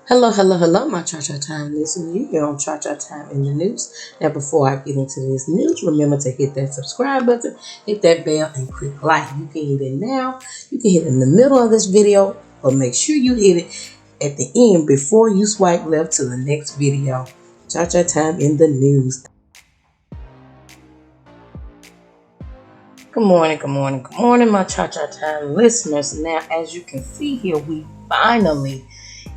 Hello, my Cha-Cha Time listeners. You've been on Cha-Cha Time in the news. Now, before I get into this news, remember to hit that subscribe button, hit that bell, and click like. You can hit it now. You can hit it in the middle of this video, but make sure you hit it at the end before you swipe left to the next video. Cha-Cha Time in the news. Good morning, my Cha-Cha Time listeners. Now, as you can see here, we finally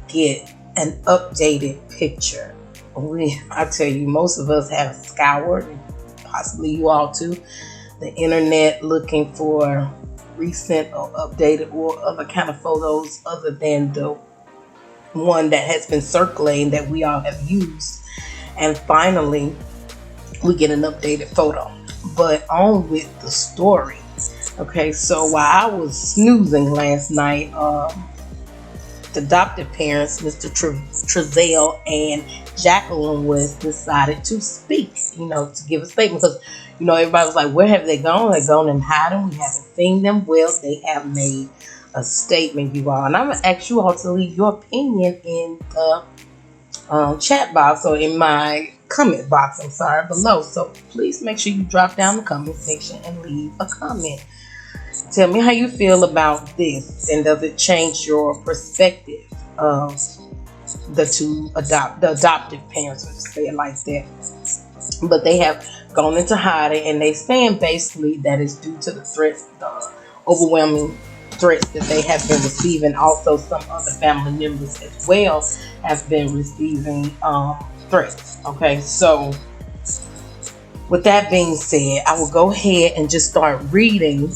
get an updated picture. I tell you, most of us have scoured, possibly you all too, the internet looking for recent or updated or other kind of photos other than the one that has been circulating that we all have used. And finally, we get an updated photo. But on with the story. Okay, so while I was snoozing last night, the adoptive parents, Mr. Trazelle and Jacqueline decided to speak, to give a statement. Because, everybody was like, where have they gone? They're gone and hiding. We haven't seen them. Well, they have made a statement, you all. And I'm going to ask you all to leave your opinion in the chat box or in my comment box, below. So please make sure you drop down the comment section and leave a comment. Tell me how you feel about this, and does it change your perspective of the adoptive parents, let's say it like that. But they have gone into hiding, and they saying basically that it's due to the threats, the overwhelming threats that they have been receiving. Also, some other family members as well have been receiving threats. Okay, so with that being said, I will go ahead and just start reading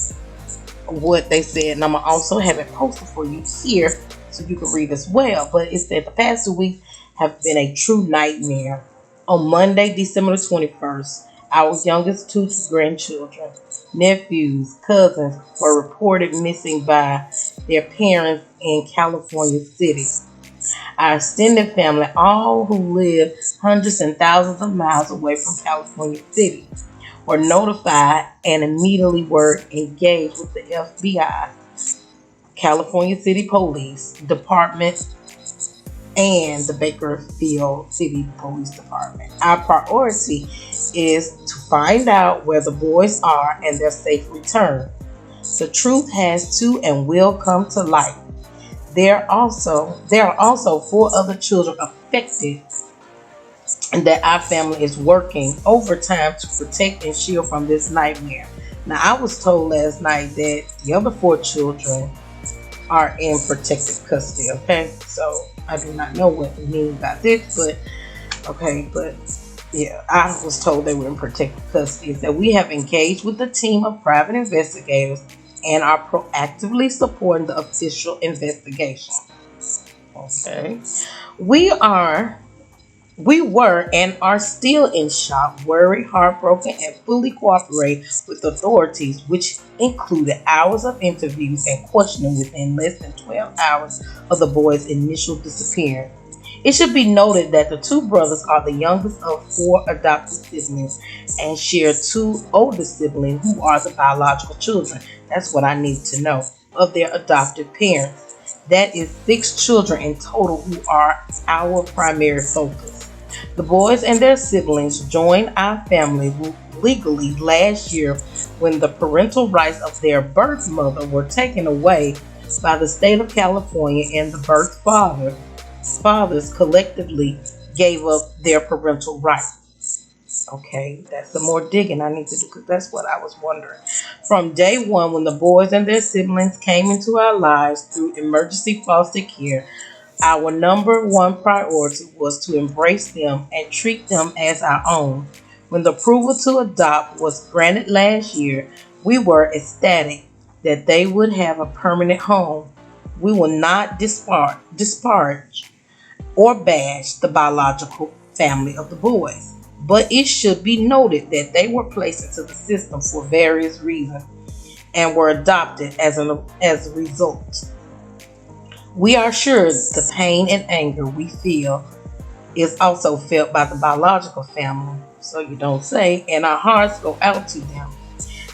what they said, and I'm gonna also have it posted for you here so you can read as well. But it said the past 2 weeks have been a true nightmare. On Monday, December 21st, our youngest two grandchildren, nephews, cousins were reported missing by their parents in California City. Our extended family, all who live hundreds and thousands of miles away from California City, were notified and immediately were engaged with the FBI, California City Police Department, and the Bakersfield City Police Department. Our priority is to find out where the boys are and their safe return. The truth has to and will come to light. There are also 4 other children affected, and that our family is working overtime to protect and shield from this nightmare. Now, I was told last night that the other 4 children are in protective custody, okay? So, I do not know what it means by this, but yeah, I was told they were in protective custody. That we have engaged with a team of private investigators and are proactively supporting the official investigation. Okay. We were and are still in shock, worried, heartbroken, and fully cooperate with authorities, which included hours of interviews and questioning within less than 12 hours of the boys' initial disappearance. It should be noted that the 2 brothers are the youngest of 4 adopted siblings and share 2 older siblings who are the biological children. That's what I need to know of their adoptive parents. That is 6 children in total who are our primary focus. The boys and their siblings joined our family legally last year when the parental rights of their birth mother were taken away by the state of California, and the birth fathers collectively gave up their parental rights. Okay, that's some more digging I need to do, because that's what I was wondering. From day one, when the boys and their siblings came into our lives through emergency foster care, our number 1 priority was to embrace them and treat them as our own. When the approval to adopt was granted last year, we were ecstatic that they would have a permanent home. We will not disparage or bash the biological family of the boys, but it should be noted that they were placed into the system for various reasons and were adopted as a result. We are sure the pain and anger we feel is also felt by the biological family, so you don't say, and our hearts go out to them.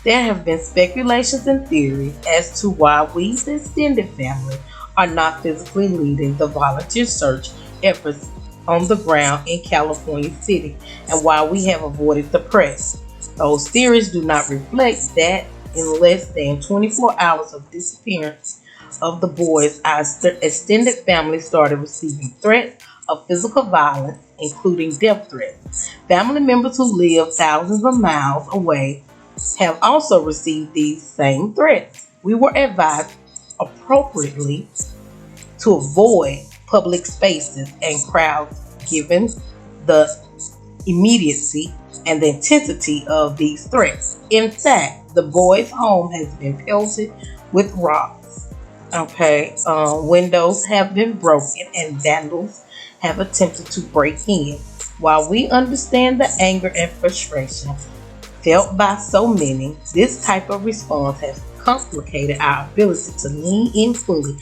There have been speculations and theories as to why we, the extended family, are not physically leading the volunteer search efforts on the ground in California City and why we have avoided the press. Those theories do not reflect that in less than 24 hours of disappearance of the boys, our extended family started receiving threats of physical violence, including death threats. Family members who live thousands of miles away have also received these same threats. We were advised appropriately to avoid public spaces and crowds given the immediacy and the intensity of these threats. In fact, the boys' home has been pelted with rocks. Okay, windows have been broken and vandals have attempted to break in. While we understand the anger and frustration felt by so many, this type of response has complicated our ability to lean in fully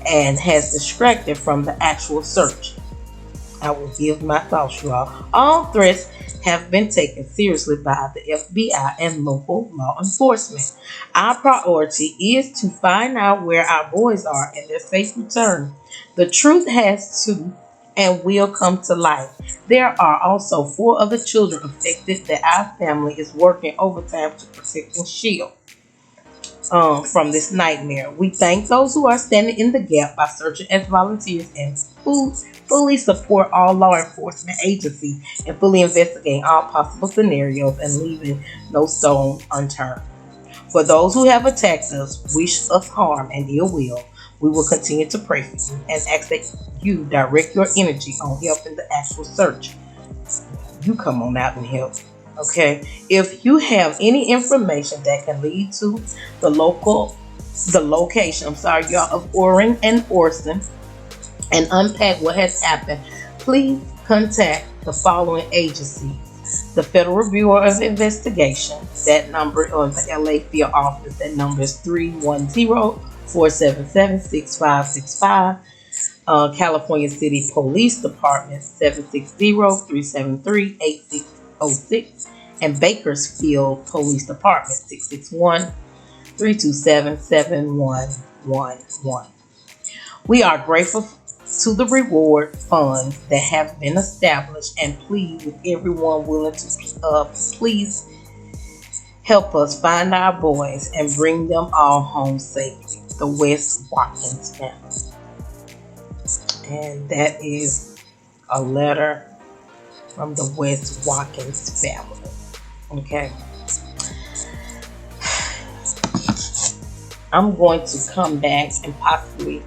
and has distracted from the actual search. I will give my thoughts, y'all. All threats have been taken seriously by the FBI and local law enforcement. Our priority is to find out where our boys are and their safe return. The truth has to and will come to light. There are also 4 other children affected that our family is working overtime to protect and shield from this nightmare. We thank those who are standing in the gap by searching as volunteers and fully support all law enforcement agencies and fully investigating all possible scenarios and leaving no stone unturned. For those who have attacked us, wish us harm and ill will, we will continue to pray for you and ask that you direct your energy on helping the actual search. You come on out and help. Okay, if you have any information that can lead to the location, y'all, of Orrin and Orson and unpack what has happened, please contact the following agencies. The Federal Bureau of Investigation, that number on the LA field office, that number is 310-477-6565. California City Police Department, 760-373-8606. And Bakersfield Police Department, 661-327-7111. We are grateful to the reward funds that have been established and plead with everyone willing to please help us find our boys and bring them all home safely. The West Watkins family. And that is a letter from the West Watkins family. Okay. I'm going to come back and possibly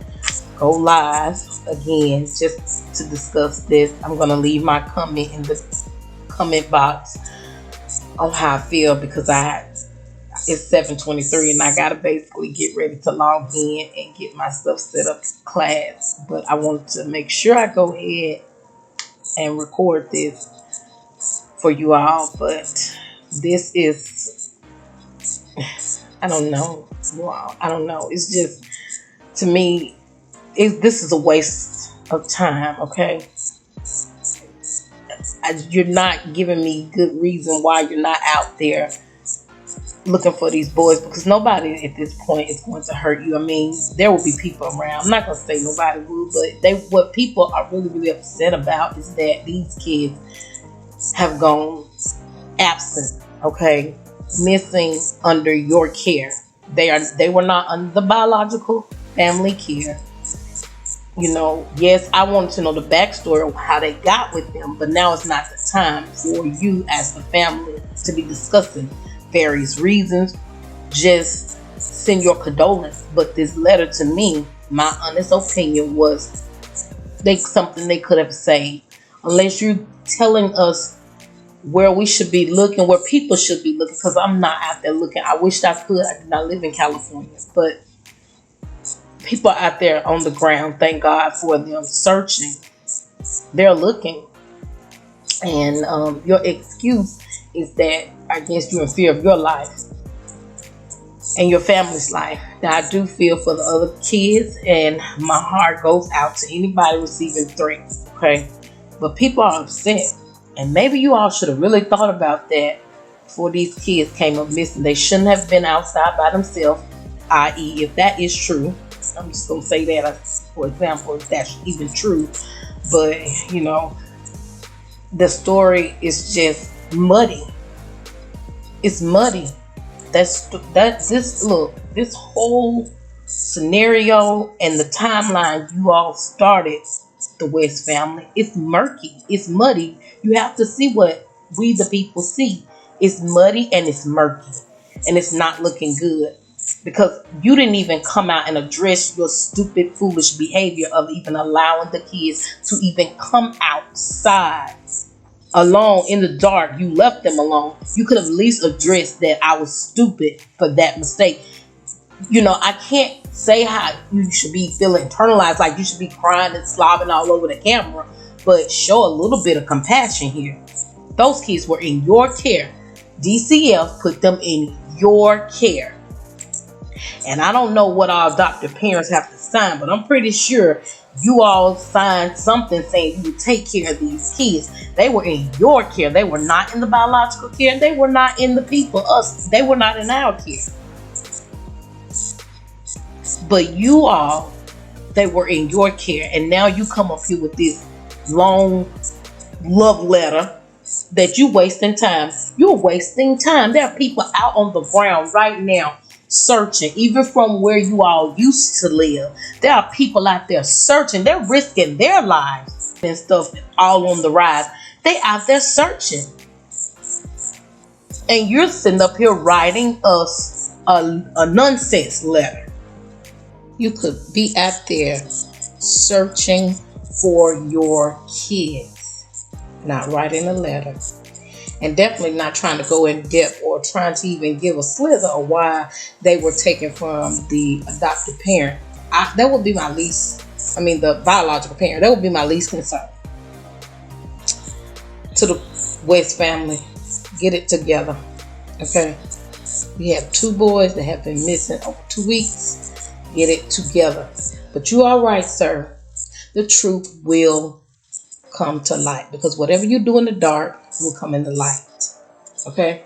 go live again just to discuss this. I'm going to leave my comment in the comment box on how I feel because it's 7:23 and I gotta basically get ready to log in and get my stuff set up for class. But I wanted to make sure I go ahead and record this for you all. But this is, I don't know, you all. I don't know. It's just, to me, this is a waste of time. Okay. You're not giving me good reason why you're not out there looking for these boys, because nobody at this point is going to hurt you. I mean, there will be people around. I'm not going to say nobody will, but what people are really, really upset about is that these kids have gone absent, okay, missing under your care. They were not under the biological family care. You know, yes, I wanted to know the backstory of how they got with them, but now it's not the time for you as the family to be discussing various reasons. Just send your condolence. But this letter, to me, my honest opinion, was something they could have said. Unless you're telling us where we should be looking, where people should be looking, because I'm not out there looking. I wished I could. I do not live in California, but people are out there on the ground. Thank God for them searching. They're looking. And your excuse is that I guess you're in fear of your life and your family's life. Now, I do feel for the other kids, and my heart goes out to anybody receiving threats, okay? But people are upset, and maybe you all should have really thought about that before these kids came up missing. They shouldn't have been outside by themselves, i.e., if that is true. I'm just going to say that, for example, if that's even true. But the story is just muddy. It's muddy. That's this. Look, this whole scenario and the timeline you all started the West family. It's murky. It's muddy. You have to see what we the people see. It's muddy and it's murky, and it's not looking good because you didn't even come out and address your stupid, foolish behavior of even allowing the kids to even come outside alone in the dark. You left them alone. You could have at least addressed that I was stupid for that mistake. I can't say how you should be feeling internalized, like you should be crying and slobbing all over the camera, but show a little bit of compassion here. Those kids were in your care. DCF put them in your care. And I don't know what all adoptive parents have to sign, but I'm pretty sure you all signed something saying you would take care of these kids. They were in your care. They were not in the biological care. They were not in the people, us. They were not in our care. But you all, they were in your care. And now you come up here with this long love letter that you wasting time. You're wasting time. There are people out on the ground right now searching, even from where you all used to live. There are people out there searching. They're risking their lives and stuff all on the rise. They out there searching. And you're sitting up here writing us a nonsense letter. You could be out there searching for your kids, not writing a letter. And definitely not trying to go in depth or trying to even give a slither of why they were taken from the adoptive parent. That would be my least, the biological parent. That would be my least concern. To the West family, get it together. Okay? We have 2 boys that have been missing over 2 weeks. Get it together. But you all right, sir. The truth will come to light, because whatever you do in the dark will come in the light. Okay?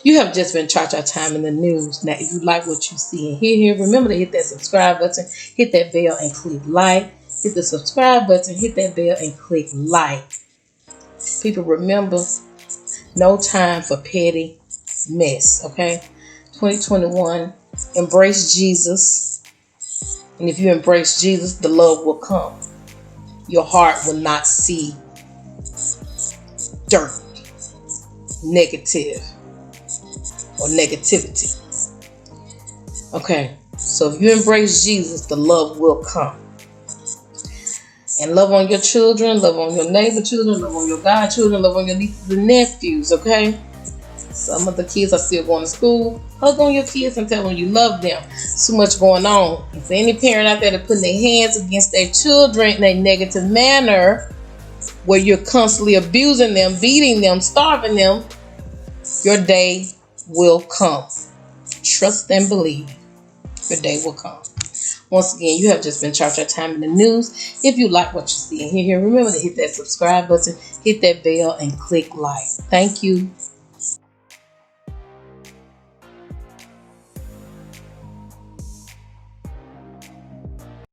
You have just been Cha-Cha Time in the news. Now, if you like what you see and hear here, remember to hit that subscribe button, hit that bell and click like. Hit the subscribe button, hit that bell and click like. People, remember, no time for petty mess. Okay? 2021, embrace Jesus. And if you embrace Jesus, the love will come. Your heart will not see dirt, negative, or negativity. Okay, so if you embrace Jesus, the love will come. And love on your children, love on your neighbor children, love on your godchildren, love on your nieces and nephews, okay? Some of the kids are still going to school. Hug on your kids and tell them you love them. So much going on. If any parent out there that putting their hands against their children in a negative manner, where you're constantly abusing them, beating them, starving them, your day will come. Trust and believe. Your day will come. Once again, you have just been Cha-Cha Time in the news. If you like what you see and hear here, remember to hit that subscribe button, hit that bell, and click like. Thank you.